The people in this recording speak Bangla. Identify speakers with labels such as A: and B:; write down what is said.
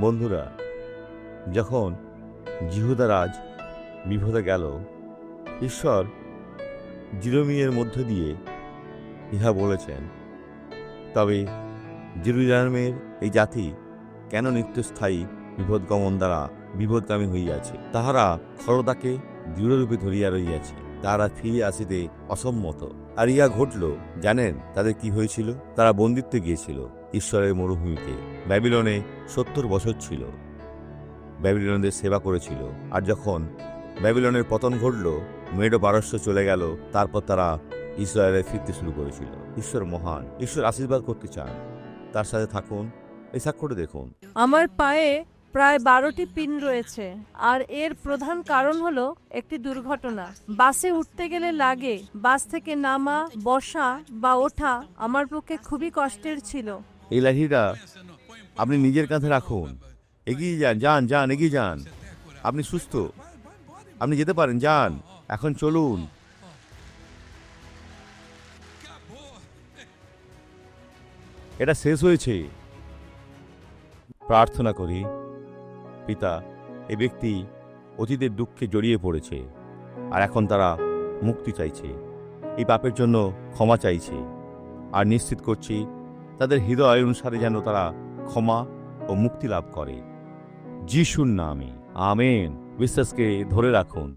A: বন্ধুরা, যখন জিহুদা রাজ বিপদে গেল, ঈশ্বর জিরোমিয়ের মধ্য দিয়ে ইহা বলেছেন, তবে জেরুজালেমের এই জাতি কেন নিত্যস্থায়ী বিপদগমন দ্বারা বিপদগামী হইয়াছে? তাহারা খরদাকে দৃঢ়রূপে ধরিয়া রইয়াছে, তাহারা ফিরে আসিতে অসম্মত। আর ইহা ঘটল, জানেন তাদের কি হয়েছিল? তারা বন্দিত্বে গিয়েছিল ঈশ্বরের মরুভূমিতে। ব্যাবিলনে 70 বছর ছিল, ব্যাবিলনদের সেবা করেছিল। আর যখন ব্যাবিলনের পতন ঘটল, মেডো পারস্য চলে গেল, তারপর তারা ইসরায়েলে ফিরতে শুরু করেছিল। ঈশ্বর মহান, ঈশ্বর আশীর্বাদ করতে চান, তার সাথে থাকুন। এই সাক্ষ্যটা দেখুন।
B: আমার পায়ে প্রায় 12টি পিন রয়েছে, আর এর প্রধান কারণ হলো একটি দুর্ঘটনা। বাসে উঠতে গেলে লাগে, বাস থেকে নামা, বসা বা ওঠা আমার পক্ষে খুবই কষ্টের ছিল।
A: এই লাঠিটা আপনি নিজের কাঁধে রাখুন, এগিয়ে যান, যান যান, এগিয়ে যান। আপনি সুস্থ, আপনি যেতে পারেন, যান, এখন চলুন। এটা শেষ হয়েছে। প্রার্থনা করি। পিতা, এই ব্যক্তি অতীতের দুঃখে জড়িয়ে পড়েছে, আর এখন তারা মুক্তি চাইছে, এই পাপের জন্য ক্ষমা চাইছে, আর নিশ্চিত করছি তাদের হৃদয় অনুসারে যেন তারা ক্ষমা ও মুক্তি লাভ করে। যিশুর নামে আমেন। বিশ্বাসকে ধরে রাখুন।